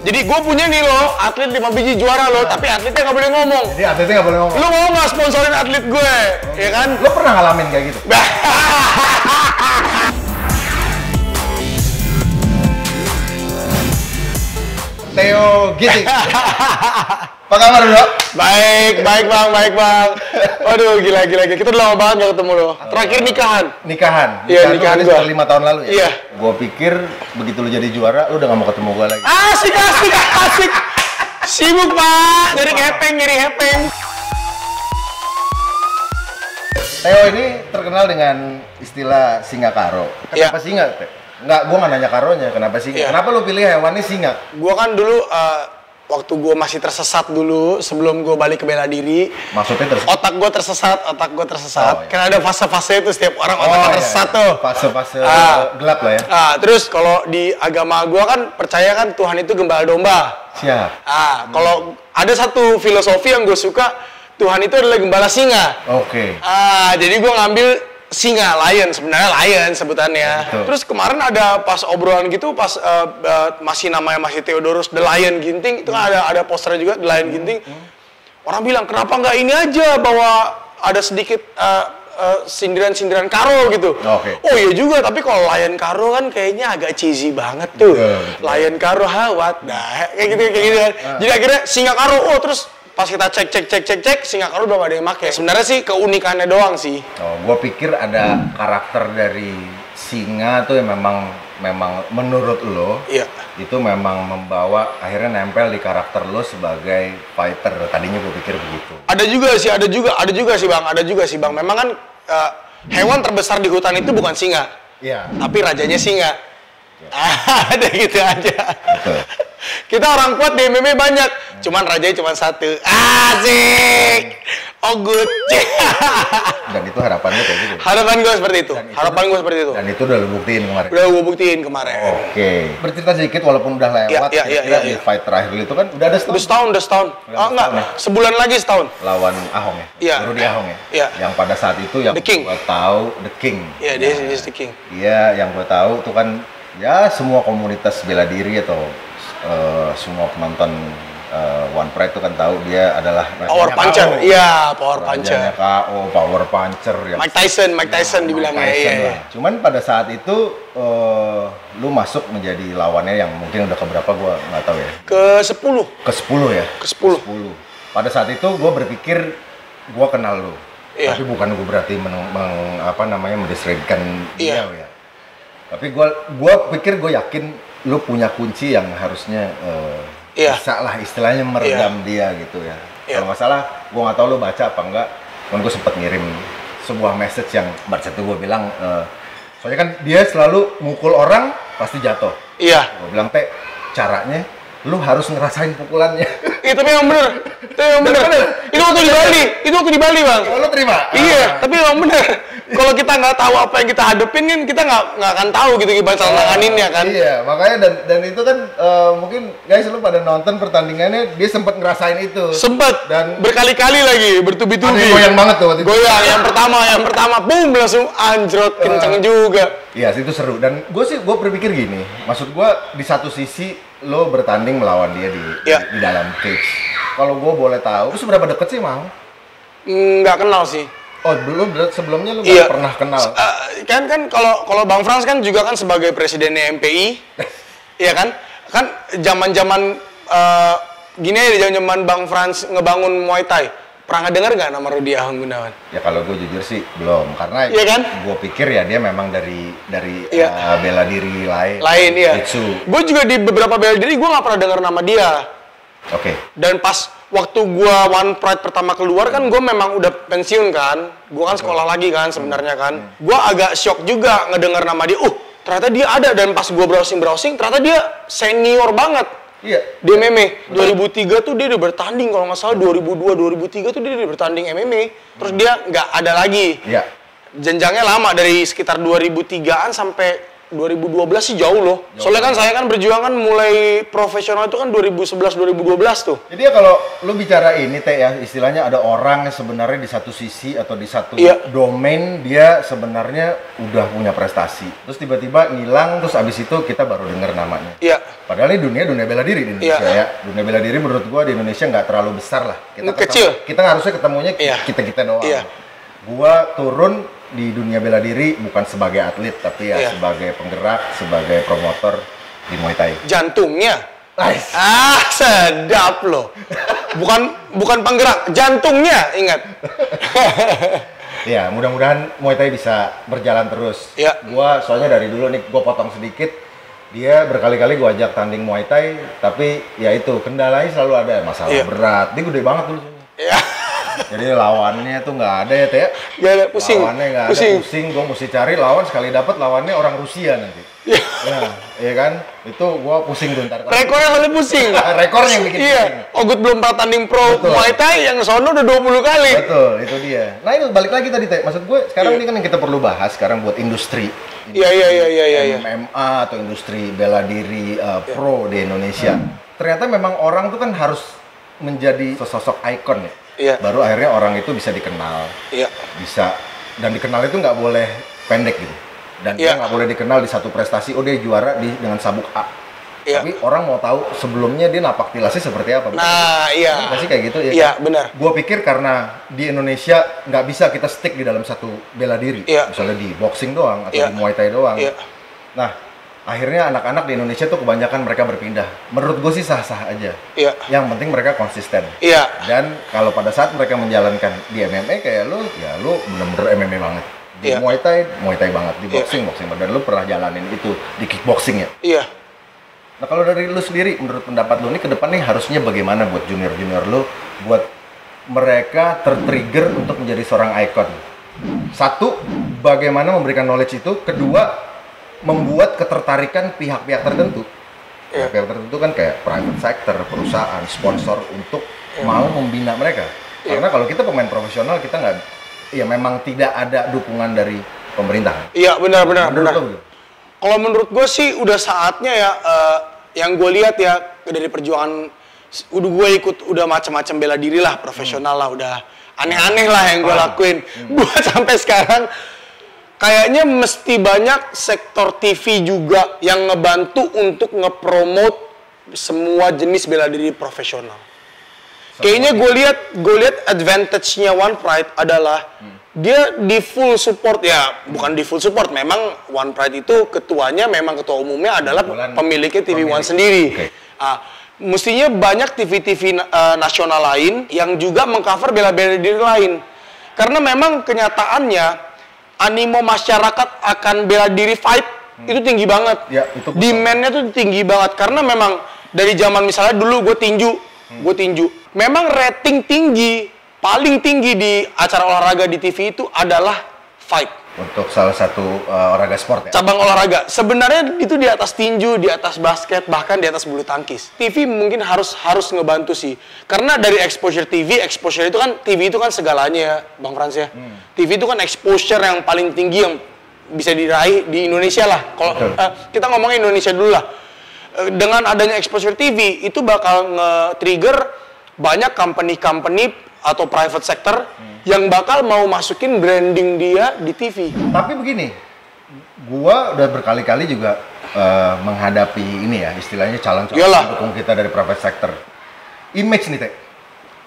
Jadi gue punya nih lo, atlet 5 biji juara lo, tapi atletnya nggak boleh ngomong. Jadi atletnya nggak boleh ngomong. Lo mau nggak sponsorin atlet gue, ya kan? Lo pernah ngalamin kayak gitu? Theo Giting. Apa kabar bro? Baik bang. Waduh gila. Kita udah lama banget gak ketemu lo. Terakhir nikahan. Iya nikahan gua. 5 tahun lalu ya? Iya. Gua pikir begitu lu jadi juara, lu udah gak mau ketemu gua lagi. Asik. Sibuk pak, nyari hepeng. Theo ini terkenal dengan istilah singa karo. Kenapa singa? Enggak, gua nggak nanya karonya. Kenapa singa? Kenapa lu pilih hewannya singa? Gua kan dulu waktu gue masih tersesat dulu sebelum gue balik ke bela diri. Maksudnya tersesat? Otak gue tersesat. Oh, iya. Karena ada fase-fase itu setiap orang otaknya tersesat tuh. Fase-fase gelap lah ya. Terus kalau di agama gue kan percaya kan Tuhan itu gembala domba. Siap. Kalau ada satu filosofi yang gue suka, Tuhan itu adalah gembala singa. Oke. Jadi gue ngambil singa, lion, sebenarnya lion sebutannya. Betul. Terus kemarin ada pas obrolan gitu, pas namanya masih Theodorus the Lion Ginting, itu kan ada posternya juga the Lion Ginting. Orang bilang kenapa nggak ini aja bahwa ada sedikit sindiran-sindiran karo gitu. Oke. Oh iya juga, tapi kalau lion karo kan kayaknya agak cheesy banget tuh. Lion karo what kayak gitu kan. Jadi akhirnya singa karo. Terus pas kita cek singa karo belum ada yang pakai. Sebenarnya sih keunikannya doang sih. Gua pikir ada karakter dari singa tuh yang memang menurut lo itu memang membawa akhirnya nempel di karakter lo sebagai fighter. Tadinya gue pikir begitu. Ada juga sih bang. Memang kan hewan terbesar di hutan itu bukan singa. Iya. Tapi rajanya singa. Ada gitu aja. Betul. Kita orang kuat di MMA banyak, cuman rajanya cuma satu. Asik. Oh good. Dan itu harapannya kayak gitu. Harapan gue seperti itu. Dan itu udah lo buktiin kemarin. Udah gue buktiin kemarin. Oke. Bercerita sedikit walaupun udah lewat. Iya. Di fight terakhir itu kan udah ada setahun. Enggak. Sebulan lagi setahun. Lawan Ahong ya? Iya. Rudy Ahong ya? Iya. Yang pada saat itu yang gue tahu The King. Iya, dia The King. Iya, yang gue tahu tuh kan ya semua komunitas bela diri atau semua penonton One Pride itu kan tahu dia adalah power puncher. Iya, power puncher. KO, power puncher ya. Mike Tyson dibilangnya. Iya. Cuman pada saat itu lu masuk menjadi lawannya yang mungkin udah keberapa gua nggak tahu ya. Ke-10 ya. Ke-10. Pada saat itu gua berpikir gua kenal lu. Iya. Tapi bukan gua berarti mendisreditkan dia ya. Tapi gua pikir gue yakin lu punya kunci yang harusnya bisa lah istilahnya meredam dia gitu ya. Kalau nggak salah, gue nggak tahu lu baca apa enggak. Cuman gue sempet ngirim sebuah message yang baca tuh gue bilang, soalnya kan dia selalu mukul orang pasti jatuh. Iya. Gue bilang caranya lu harus ngerasain pukulannya. Itu memang bener. Itu waktu di Bali bang. Kalau lu terima? Iya, tapi memang bener. Kalau kita nggak tahu apa yang kita hadepin kan kita nggak akan tahu gitu gimana cara nanganinnya kan. Iya, makanya dan itu kan mungkin guys lu pada nonton pertandingannya dia sempat ngerasain itu. Sempat. Dan berkali-kali lagi bertubi-tubi. Ada goyang banget tuh waktu itu. Goyang yang pertama boom langsung anjrot kenceng juga. Iya, itu seru dan gue berpikir gini, maksud gue di satu sisi lo bertanding melawan dia di dalam cage. Kalau gue boleh tahu, lu seberapa deket sih mau? Nggak kenal sih. Oh, sebelumnya lu nggak pernah kenal? Kan kalau Bang Frans kan juga kan sebagai presidennya MPI, iya kan? Kan zaman gini aja zaman Bang Frans ngebangun Muay Thai. Pernah dengar nggak nama Rudy Ahong Gunawan? Ya kalau gue jujur sih belum, karena kan? gue pikir ya dia memang dari bela diri lain ya. Gue juga di beberapa bela diri gue nggak pernah dengar nama dia. Oke. Dan pas waktu gue One Pride pertama keluar kan gue memang udah pensiun kan, gue kan sekolah lagi kan sebenarnya kan. Gue agak shock juga ngedengar nama dia. Ternyata dia ada, dan pas gue browsing ternyata dia senior banget. Iya. Di MMA 2003 tuh dia udah bertanding, kalau nggak salah 2002 2003 tuh dia udah bertanding MMA. Terus dia nggak ada lagi. Iya. Jenjangnya lama dari sekitar 2003-an sampai 2012 sih jauh loh. Soalnya kan saya kan berjuang kan mulai profesional itu kan 2011-2012 tuh. Jadi ya kalau lu bicara ini Teh ya, istilahnya ada orang yang sebenarnya di satu sisi atau di satu domain dia sebenarnya udah punya prestasi. Terus tiba-tiba ngilang, terus abis itu kita baru dengar namanya. Iya. Padahal ini dunia bela diri di Indonesia ya. Dunia bela diri menurut gua di Indonesia nggak terlalu besar lah. Kecil. Kita harusnya ketemunya kita doang. Iya. Gua turun di dunia bela diri bukan sebagai atlet tapi ya sebagai penggerak, sebagai promotor di Muay Thai. Jantungnya. Nice. Sedap loh. Bukan penggerak, jantungnya, ingat. Ya, mudah-mudahan Muay Thai bisa berjalan terus. Ya. Gua soalnya dari dulu nih gua potong sedikit. Dia berkali-kali gua ajak tanding Muay Thai, tapi ya itu kendalanya selalu ada masalah berat. Dia gede banget dulu. Iya. Jadi lawannya tuh nggak ada ya Teh? Nggak ada, pusing. Lawannya nggak ada, pusing. Gue mesti cari lawan, sekali dapat lawannya orang Rusia nanti. Iya kan? Itu gue pusing tuh ntar. Rekornya kali pusing. Rekornya yang bikin pusing. Ogut belum pernah tanding pro Muay Thai, yang sono udah 20 kali. Betul, itu dia. Nah itu balik lagi tadi Teh. Maksud gue sekarang ini kan yang kita perlu bahas sekarang buat industri. Iya. MMA atau industri bela diri pro di Indonesia. Ternyata memang orang tuh kan harus menjadi sosok ikon ya. Iya. Baru akhirnya orang itu bisa dikenal. Iya. Bisa, dan dikenal itu nggak boleh pendek gitu. Dan dia nggak boleh dikenal di satu prestasi, oh dia juara dengan sabuk A. Iya. Tapi orang mau tahu sebelumnya dia napak tilasnya seperti apa. Nah, iya. Pasti kayak gitu ya. Iya, benar. Gue pikir karena di Indonesia nggak bisa kita stick di dalam satu bela diri. Iya. Misalnya di boxing doang atau di Muay Thai doang. Iya. Nah, akhirnya anak-anak di Indonesia tuh kebanyakan mereka berpindah. Menurut gue sih sah-sah aja. Iya. Yang penting mereka konsisten. Iya. Dan kalau pada saat mereka menjalankan di MMA kayak lu, ya lu bener-bener MMA banget. Di Muay Thai banget. Di boxing banget. Dan lu pernah jalanin itu di kickboxing ya? Iya. Nah kalau dari lu sendiri, menurut pendapat lu nih ke depan nih harusnya bagaimana buat junior-junior lu, buat mereka tertrigger untuk menjadi seorang ikon? Satu, bagaimana memberikan knowledge itu. Kedua, membuat ketertarikan pihak-pihak tertentu. Pihak tertentu kan kayak private sector, perusahaan, sponsor untuk mau membina mereka. Karena kalau kita pemain profesional, kita nggak, ya memang tidak ada dukungan dari pemerintah. Iya, benar. Lu, kalau menurut gue sih udah saatnya ya, yang gue lihat ya dari perjuangan, gue ikut udah macam-macam bela diri lah, profesional lah, udah aneh-aneh lah yang gue lakuin. Buat sampai sekarang, kayaknya mesti banyak sektor TV juga yang ngebantu untuk ngepromote semua jenis bela diri profesional. Kayaknya gue lihat advantage-nya One Pride adalah dia di full support ya, bukan di full support. Memang One Pride itu ketuanya, memang ketua umumnya adalah pemiliknya TV One sendiri. Mestinya banyak TV-TV nasional lain yang juga mengcover bela diri lain. Karena memang kenyataannya animo masyarakat akan bela diri fight itu tinggi banget. Ya, demand-nya tuh tinggi banget karena memang dari zaman misalnya dulu gue tinju. Memang rating tinggi, paling tinggi di acara olahraga di TV itu adalah fight. Untuk salah satu olahraga sport ya? Cabang olahraga. Sebenarnya itu di atas tinju, di atas basket, bahkan di atas bulu tangkis. TV mungkin harus ngebantu sih. Karena dari exposure TV itu kan segalanya ya, Bang Frans ya. TV itu kan exposure yang paling tinggi yang bisa diraih di Indonesia lah. Kalau kita ngomongin Indonesia dulu lah. Dengan adanya exposure TV, itu bakal nge-trigger banyak company atau private sector yang bakal mau masukin branding dia di TV. Tapi begini, gua udah berkali-kali juga menghadapi ini ya, istilahnya calon-calon pendukung kita dari private sector. Image nih Teh,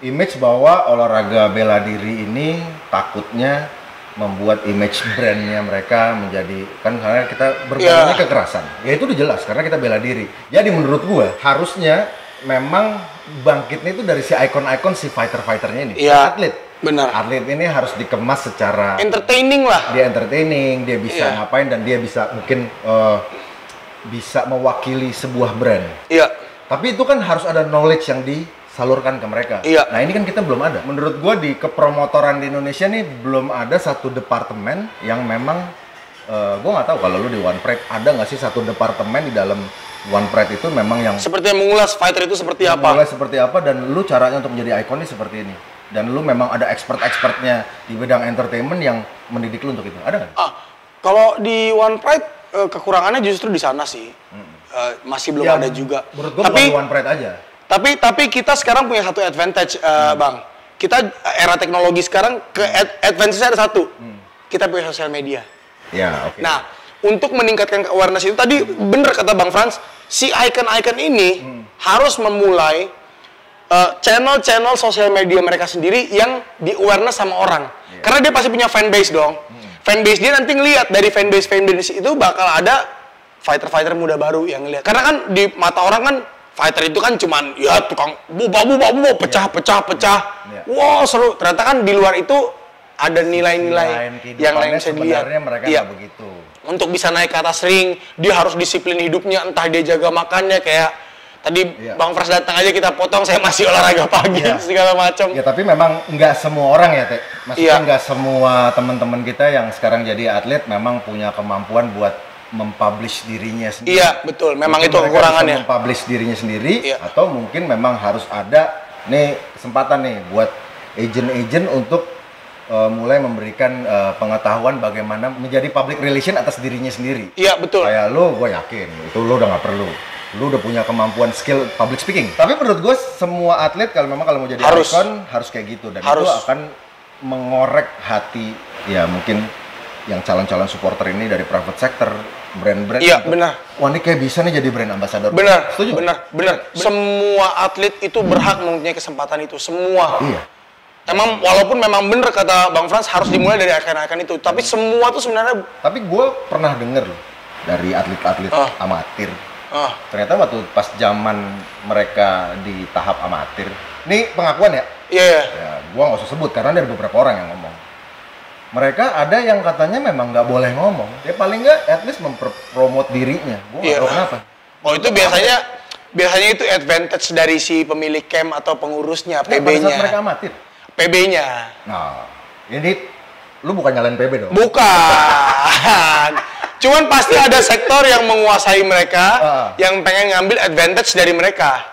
image bahwa olahraga bela diri ini takutnya membuat image brandnya mereka menjadi, kan karena kita berbandingnya kekerasan. Ya itu udah jelas karena kita bela diri. Jadi menurut gua harusnya memang bangkitnya itu dari si ikon-ikon si fighter-fighternya ini. Atlet. Benar. Atlet ini harus dikemas secara entertaining lah. Dia entertaining, dia bisa ngapain dan dia bisa mungkin bisa mewakili sebuah brand. Iya. Tapi itu kan harus ada knowledge yang disalurkan ke mereka. Iya. Nah ini kan kita belum ada. Menurut gua di kepromotoran di Indonesia nih belum ada satu departemen yang memang gua nggak tahu kalau lu di One Pride ada nggak sih satu departemen di dalam One Pride itu memang yang seperti yang mengulas fighter itu seperti apa? Mengulas seperti apa dan lu caranya untuk menjadi ikon ini seperti ini. Dan lu memang ada expert-expertnya di bidang entertainment yang mendidik lu untuk itu. Ada nggak? Kalau di One Pride kekurangannya justru di sana sih. Masih belum ada juga. Menurut gua bukan one pride aja. Tapi kita sekarang punya satu advantage, Bang. Kita era teknologi sekarang advantage-nya ada satu. Kita punya sosial media. Ya, oke. Nah, untuk meningkatkan awareness itu tadi bener kata Bang Frans, si icon-icon ini harus memulai channel-channel sosial media mereka sendiri yang di awareness sama orang. Karena dia pasti punya fanbase dong. Fanbase dia nanti ngelihat dari fanbase itu bakal ada fighter-fighter muda baru yang ngelihat. Karena kan di mata orang kan fighter itu kan cuman ya tukang buba pecah. Wow, seru. Ternyata kan di luar itu ada nilai-nilai yang lain bisa dilihat. Sebenarnya mereka nggak begitu. Untuk bisa naik ke atas ring, dia harus disiplin hidupnya, entah dia jaga makannya kayak tadi Bang Frans datang aja kita potong, saya masih olahraga pagi segala macam. Ya tapi memang nggak semua orang ya, Teh. Maksudnya nggak semua teman-teman kita yang sekarang jadi atlet memang punya kemampuan buat mempublish dirinya sendiri. Iya, betul. Memang mungkin itu kekurangannya. Mempublish dirinya sendiri atau mungkin memang harus ada nih kesempatan nih buat agent-agent untuk mulai memberikan pengetahuan bagaimana menjadi public relation atas dirinya sendiri. Iya, betul. Kayak lo, gue yakin itu lo udah nggak perlu. Lu udah punya kemampuan skill public speaking. Tapi menurut gue semua atlet kalau mau jadi icon harus kayak gitu dan itu akan mengorek hati ya mungkin yang calon-calon supporter ini dari private sector, brand-brand. Iya, benar. Wah, ini kayak bisa nih jadi brand ambassador. Benar. Setuju? Benar. Semua atlet itu berhak mempunyai kesempatan itu, semua. Iya. Emang walaupun memang bener kata Bang Frans harus dimulai dari icon-icon itu, tapi semua tuh sebenarnya. Tapi gue pernah denger loh dari atlet-atlet amatir. Ternyata waktu pas zaman mereka di tahap amatir, ini pengakuan ya? Iya. Ya, gua nggak usah sebut karena dari beberapa orang yang ngomong. Mereka ada yang katanya memang nggak boleh ngomong. Ya paling nggak, at least mempromote dirinya. Gua nggak tahu kenapa. Oh itu biasanya itu advantage dari si pemilik camp atau pengurusnya, PB-nya. Pada saat mereka amatir. PB-nya. Nah, ini lu bukan nyalain PB dong? Bukan. Cuman pasti ada sektor yang menguasai mereka, yang pengen ngambil advantage dari mereka.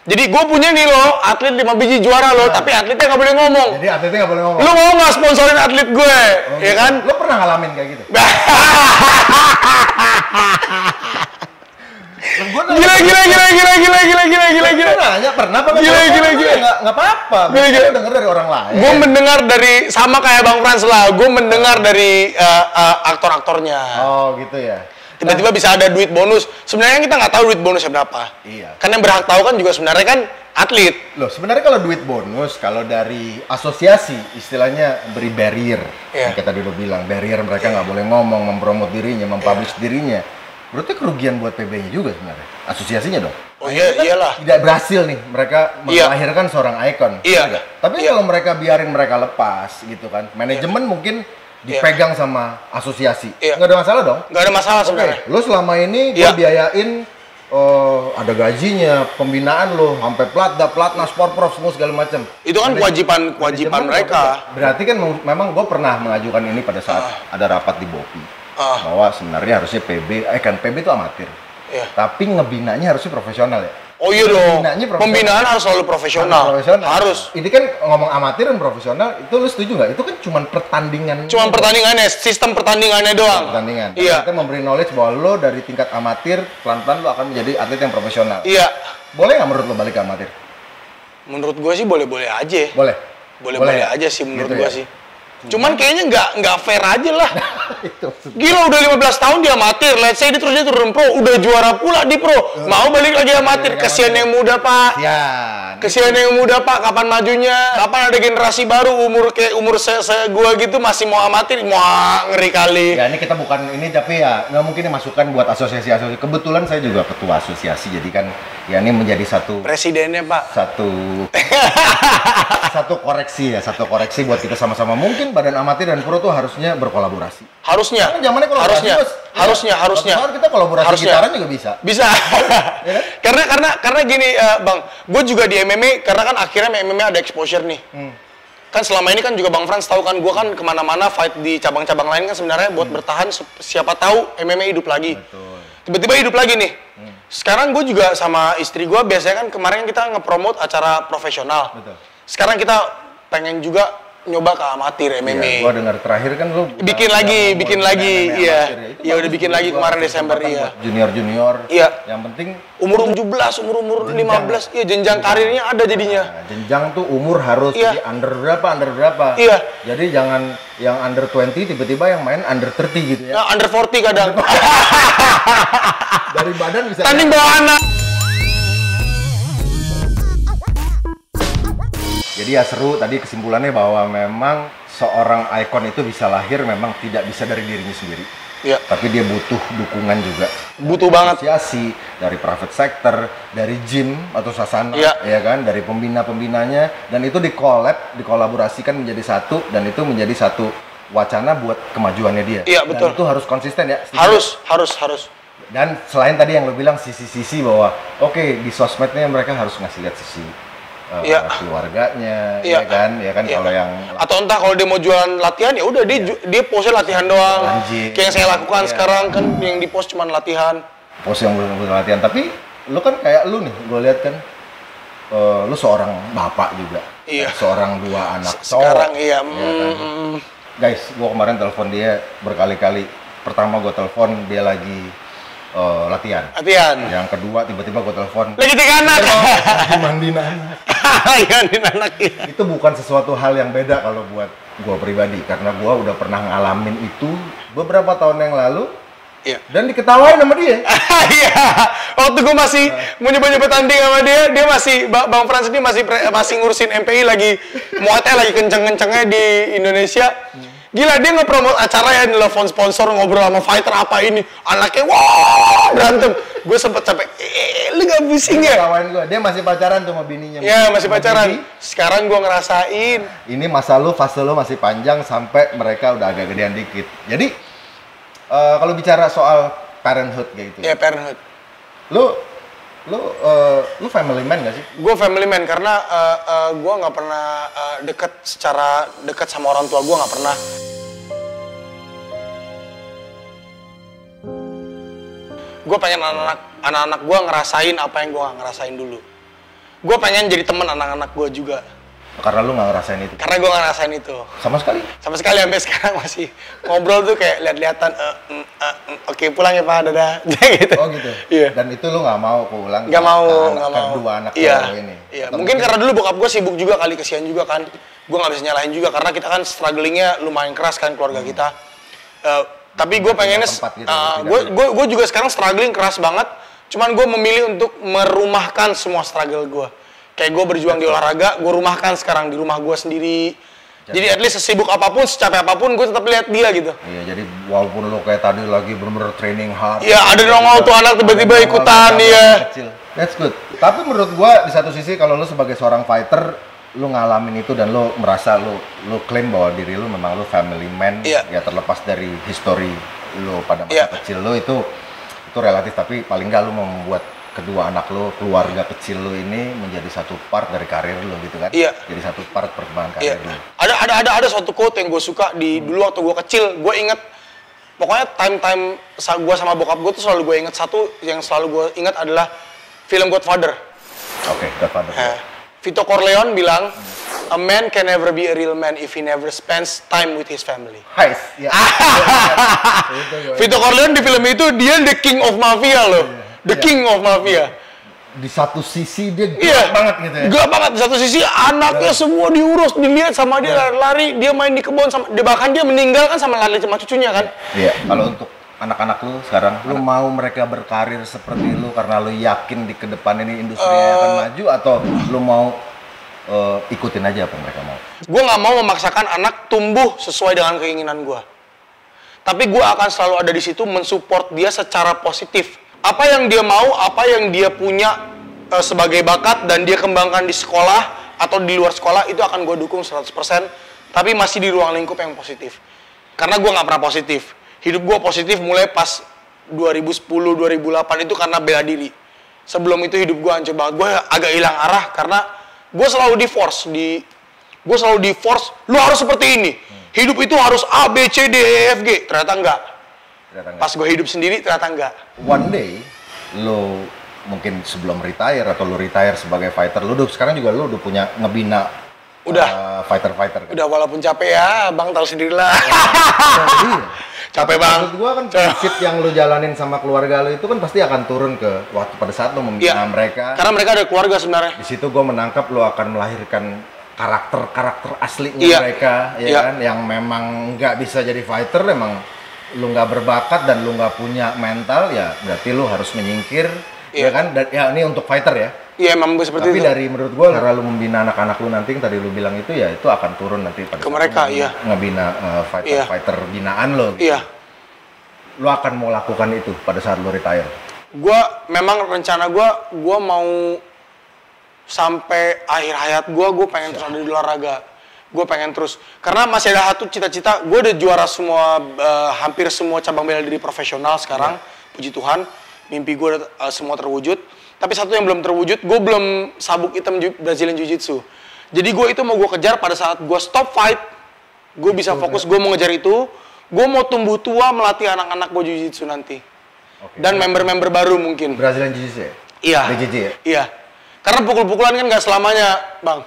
Jadi gue punya nih loh, atlet 5 biji juara loh, tapi atletnya nggak boleh ngomong. Jadi atletnya nggak boleh ngomong? Lu mau nggak sponsorin atlet gue, ya kan? Lu pernah ngalamin kayak gitu? Gila. Nanya pernah apa nggak? Gila. Nggak apa-apa. Gue dengar dari orang lain. Gue mendengar dari sama kayak Bang Frans lah. Gue mendengar dari aktor-aktornya. Oh gitu ya. Tiba-tiba bisa ada duit bonus. Sebenarnya kita nggak tahu duit bonusnya berapa. Iya. Kan yang berhak tahu kan juga sebenarnya kan atlet. Loh sebenarnya kalau duit bonus kalau dari asosiasi istilahnya beri barrier. Yang kita dulu bilang barrier mereka nggak boleh ngomong, mempromot dirinya, mempublish dirinya. Berarti kerugian buat PB-nya juga sebenarnya, asosiasinya dong. Oh iya, iyalah. Tidak berhasil nih mereka melahirkan seorang ikon. Iya. Tapi kalau mereka biarin mereka lepas gitu kan, manajemen mungkin dipegang sama asosiasi. Nggak ada masalah dong? Nggak ada masalah sebenarnya. Lo selama ini gue biayain ada gajinya, pembinaan lo, sampai platnas, porprov semua segala macam. Itu kan kewajiban mereka. Berarti kan memang gue pernah mengajukan ini pada saat ada rapat di BOPI. Bahwa sebenarnya harusnya PB itu amatir. Tapi ngebinanya harusnya profesional ya. Oh iya dong. Pembinaan harus selalu profesional. Harus. Ini kan ngomong amatir dan profesional, itu lu setuju nggak? Itu kan cuma pertandingan. Pertandingannya, sistem pertandingannya doang. Pertandingan. Iya. Kita memberi knowledge bahwa lo dari tingkat amatir pelan-pelan lo akan menjadi atlet yang profesional. Iya. Boleh nggak menurut lo balik ke amatir? Menurut gue sih boleh-boleh aja. Boleh. Boleh aja sih menurut gue sih. Cuman kayaknya nggak fair aja lah. Gila udah 15 tahun dia amatir, let's say dia turun pro, udah juara pula di pro. Mau balik lagi amatir, kesian yang muda pak. Kesian yang muda pak, kapan majunya? Kapan ada generasi baru umur gua gitu masih mau amatir, mau ngeri kali. Ya ini kita bukan ini tapi ya nggak mungkin masukan buat asosiasi. Kebetulan saya juga ketua asosiasi, jadi kan ya ini menjadi satu. Presidennya pak. Satu koreksi buat kita sama-sama. Mungkin badan amatir dan pro tuh harusnya berkolaborasi. Harusnya. Kan zamannya kolaborasi. Harusnya. Kita kolaborasi gitaran juga bisa. Bisa. Ya kan? Karena gini, Bang, gue juga di MMA karena kan akhirnya MMA ada exposure nih. Kan selama ini kan juga Bang Frans tahu kan gue kan kemana-mana fight di cabang-cabang lain kan sebenarnya buat bertahan siapa tahu MMA hidup lagi. Betul. Tiba-tiba hidup lagi nih. Sekarang gue juga sama istri gue biasanya kan kemarin kita nge-promote acara profesional. Betul. Sekarang kita pengen juga nyoba ke amatir MMA. Iya, gua dengar terakhir kan lu bikin lagi, iya. Ya udah bikin lagi kemarin Desember iya. Junior. Iya. Yang penting umur 17, umur 15, iya jenjang karirnya ada jadinya. Nah, jenjang tuh umur harus iya. jadi under berapa. Iya. Jadi jangan yang under 20 tiba-tiba yang main under 30 gitu ya. Nah, under 40 kadang. Dari badan bisa tanding bawa anak. Jadi ya seru, tadi kesimpulannya bahwa memang seorang ikon itu bisa lahir memang tidak bisa dari dirinya sendiri. Ya. Tapi dia butuh dukungan juga. Butuh banget. Asosiasi, dari private sector, dari gym atau sasana, ya kan, dari pembina-pembinanya, dan itu dikolaborasikan menjadi satu, dan itu menjadi satu wacana buat kemajuannya dia. Iya, betul. Dan itu harus konsisten ya. Harus. Dan selain tadi yang lo bilang sisi-sisi bahwa oke, di sosmednya mereka harus ngasih lihat sisi keluarganya, ya kan kalau yang atau entah kalau dia mau jualan latihan ya udah dia postnya latihan doang. Kayak yang saya lakukan sekarang kan yang di post cuma latihan. Post yang bukan latihan, tapi lu kan kayak lu nih, gue lihat kan lu seorang bapak juga, seorang dua anak sekarang ya kan? Guys, gue kemarin telepon dia berkali-kali. Pertama gue telepon dia lagi latihan. Yang kedua tiba-tiba gue telepon lagi tiga anak. Mandiin anak. Mandiin anak. Itu bukan sesuatu hal yang beda kalau buat gue pribadi, karena gue udah pernah ngalamin itu beberapa tahun yang lalu. Iya. Dan diketawain sama dia. Iya. Waktu gue masih mau nyoba tanding sama dia masih Bang Frans ini masih ngurusin MPI lagi, muatnya lagi kenceng-kencengnya di Indonesia. Gila, dia nge-promote acara ya, nelfon sponsor, ngobrol sama fighter apa ini. Anaknya, wah, berantem. Gue sempet capek, lu gak pusing ya? Kawan gue, dia masih pacaran tuh sama bininya. Iya, masih pacaran. Sekarang gue ngerasain. Ini fase lu masih panjang sampai mereka udah agak gedean dikit. Jadi, kalau bicara soal parenthood kayak gitu. Iya, parenthood. Lu family man gak sih? Gue family man karena gue nggak pernah secara dekat sama orang tua gue, nggak pernah. Gue pengen anak-anak gue ngerasain apa yang gue nggak ngerasain dulu. Gue pengen jadi teman anak-anak gue juga. Karena lu nggak ngerasain itu? Karena gue nggak ngerasain itu. Sama sekali? Sama sekali, sampai sekarang masih ngobrol tuh kayak lihat-lihatan, oke pulang ya Pak, dadah. Gitu. Oh gitu? Iya. Dan itu lu nggak mau pulang? Nggak mau. Kedua anak lo ini? Iya, mungkin karena dulu bokap gue sibuk juga kali, kesian juga kan. Gue nggak bisa nyalahin juga, karena kita kan strugglingnya lumayan keras kan keluarga kita. Tapi gue pengennya, gue juga sekarang struggling keras banget. Cuman gue memilih untuk merumahkan semua struggle gue. Kayak gue berjuang di olahraga, gue rumahkan sekarang di rumah gue sendiri. Jadi at least sesibuk apapun, secapek apapun, gue tetap lihat dia gitu. Iya, jadi walaupun lo kayak tadi lagi bener-bener training hard. Iya, ada nongol tuh anak tiba-tiba ikutan dia. That's good. Tapi menurut gue di satu sisi kalau lo sebagai seorang fighter, lo ngalamin itu dan lo merasa lo klaim bahwa diri lo memang lo family man. Ya terlepas dari history lo pada masa kecil lo itu relatif, tapi paling nggak lo membuat kedua anak lo, keluarga kecil lo ini menjadi satu part dari karir lo gitu kan? Iya. Jadi satu part perkembangan karir lo. Ada suatu quote yang gue suka dulu waktu gue kecil. Gue inget, pokoknya time gue sama bokap gue tuh selalu gue inget satu yang selalu gue inget adalah film Godfather. Oke, Godfather. Vito Corleone bilang, a man can never be a real man if he never spends time with his family. Hai. Vito Corleone di film itu dia the king of mafia loh. The king of mafia. Di satu sisi dia gelap banget gitu ya. Gelap banget. Di satu sisi anaknya semua diurus, dilihat sama dia lari-lari, dia main di kebun sama dia, bahkan dia meninggal kan sama lari sama cucunya kan. Iya. Kalau untuk anak-anak lu sekarang, lu mau mereka berkarir seperti lu karena lu yakin di kedepan ini industrinya akan maju, atau lu mau ikutin aja apa yang mereka mau? Gue nggak mau memaksakan anak tumbuh sesuai dengan keinginan gue. Tapi gue akan selalu ada di situ mensupport dia secara positif. Apa yang dia mau, apa yang dia punya sebagai bakat dan dia kembangkan di sekolah atau di luar sekolah, itu akan gue dukung 100%, tapi masih di ruang lingkup yang positif. Karena gue nggak pernah positif. Hidup gue positif mulai pas 2010-2008 itu karena bela diri. Sebelum itu hidup gue hancur banget. Gue agak hilang arah karena gue selalu di force, lu harus seperti ini. Hidup itu harus A, B, C, D, E, F, G. Ternyata enggak. Pas gue hidup sendiri ternyata enggak. One day lo mungkin sebelum retire atau lo retire sebagai fighter, lo sekarang juga lo udah punya ngebina fighter-fighter kan. Udah, walaupun capek ya, Bang tahu sendirilah. Capek Bang. Maksud gua kan prinsip yang lu jalanin sama keluarga lu itu kan pasti akan turun ke waktu pada saat lu membina mereka. Karena mereka ada keluarga sebenarnya. Di situ gua menangkap lu akan melahirkan karakter aslinya mereka, ya kan, yang memang nggak bisa jadi fighter, emang lu nggak berbakat dan lu nggak punya mental, ya berarti lu harus menyingkir, ya kan, dan ya ini untuk fighter ya. Iya, emang seperti itu. Tapi dari menurut gua, karena lu membina anak-anak lu nanti yang tadi lu bilang itu, ya itu akan turun nanti pada ke mereka, ngebina fighter binaan lo. Gitu. Iya. Lu akan mau lakukan itu pada saat lu retire? Gua memang rencana gua mau sampai akhir hayat gue pengen terus ada di olahraga. Gue pengen terus, karena masih ada satu cita-cita. Gue udah juara semua, hampir semua cabang bela diri profesional sekarang. Puji Tuhan, mimpi gue semua terwujud. Tapi satu yang belum terwujud, gue belum sabuk hitam Brazilian Jiu-Jitsu. Jadi gue itu mau gue kejar pada saat gue stop fight. Gue bisa fokus, gue mau ngejar itu. Gue mau tumbuh tua melatih anak-anak gue Jiu-Jitsu nanti. Dan member-member baru mungkin. Brazilian Jiu-Jitsu ya? Iya. BJJ ya? Iya. Karena pukul-pukulan kan nggak selamanya, Bang.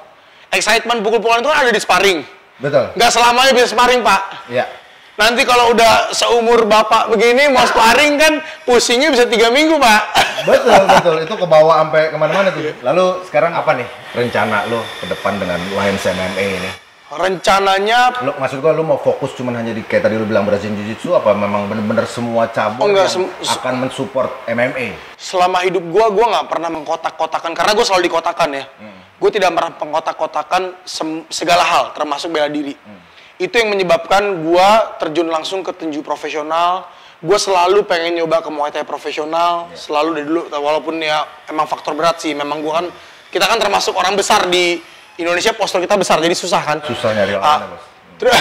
Excitement pukul-pukulan itu kan ada di sparring. Betul. Nggak selamanya bisa sparring, Pak. Iya. Nanti kalau udah seumur Bapak begini, mau sparring kan pusingnya bisa 3 minggu, Pak. Betul. Itu kebawa sampai kemana-mana tuh. Lalu sekarang apa nih rencana lo ke depan dengan Lions MMA ini? Rencananya, maksud gua, lu mau fokus cuman hanya di kayak tadi lu bilang Brazilian Jiu-Jitsu, apa memang bener-bener semua cabang akan mensupport MMA? Selama hidup gua nggak pernah mengkotak-kotakan, karena gua selalu dikotakan ya. Gua tidak pernah mengkotak-kotakan segala hal, termasuk bela diri. Itu yang menyebabkan gua terjun langsung ke tinju profesional. Gua selalu pengen nyoba ke Muay Thai profesional, selalu dari dulu, walaupun ya emang faktor berat sih. Memang kita kan termasuk orang besar di Indonesia, postur kita besar, jadi susah kan? Susah nyari lawannya, Bos. Terus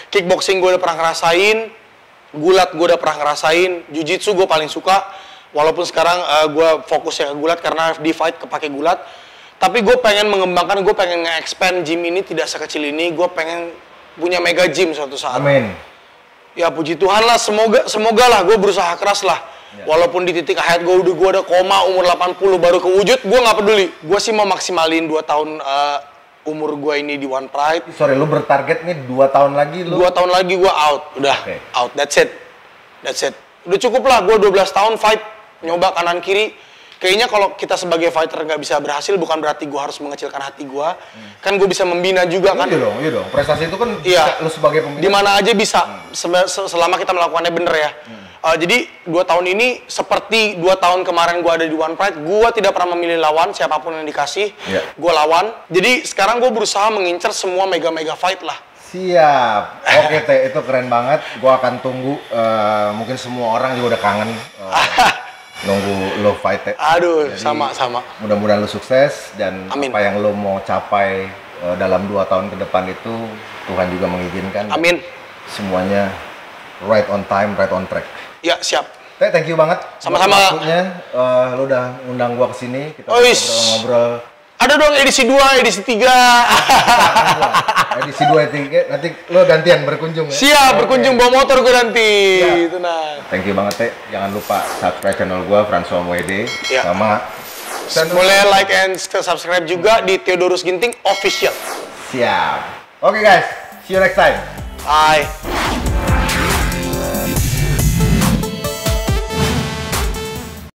kickboxing gue udah pernah ngerasain, gulat gue udah pernah ngerasain, jiu-jitsu gue paling suka. Walaupun sekarang gue fokus ya ke gulat karena di fight kepake gulat. Tapi gue pengen mengembangkan, gue pengen nge-expand gym ini tidak sekecil ini. Gue pengen punya mega gym suatu saat. Amin. Ya puji Tuhan lah, semoga lah, gue berusaha keras lah. Ya. Walaupun di titik hayat gue udah koma, umur 80 baru kewujud, gue nggak peduli. Gue sih mau maksimalin 2 tahun umur gue ini di One Pride. Sorry, lu bertarget nih 2 tahun lagi lu? 2 tahun lagi gue out, udah out, that's it. Udah cukup lah, gue 12 tahun fight, nyoba kanan kiri. Kayaknya kalau kita sebagai fighter nggak bisa berhasil, bukan berarti gue harus mengecilkan hati gue. Kan gue bisa membina juga kan. Iya dong, prestasi itu kan bisa lu sebagai pembina. Dimana aja bisa, selama kita melakukannya bener ya. Jadi 2 tahun ini seperti 2 tahun kemarin gue ada di One Pride, gue tidak pernah memilih lawan, siapapun yang dikasih, gue lawan. Jadi sekarang gue berusaha mengincar semua mega-mega fight lah. Siap. Oke Teh, itu keren banget. Gue akan tunggu, mungkin semua orang juga udah kangen nunggu lo fight Teh. Aduh, sama-sama. Mudah-mudahan lo sukses dan apa yang lo mau capai dalam 2 tahun ke depan itu Tuhan juga mengizinkan. Amin. Semuanya right on time, right on track. Ya, siap. Teh, thank you banget. Sama-sama. Waktunya, lo udah undang gua ke sini, kita ngobrol-ngobrol. Ada dong edisi 2, edisi 3. Edisi 2, edisi 3, nanti lo gantian berkunjung ya? Siap, berkunjung bawa motor gua nanti. Itu nah. Thank you banget Teh. Jangan lupa subscribe channel gua, François Muede. Sama boleh like and subscribe juga di Theodorus Ginting Official. Siap. Oke guys, see you next time. Bye.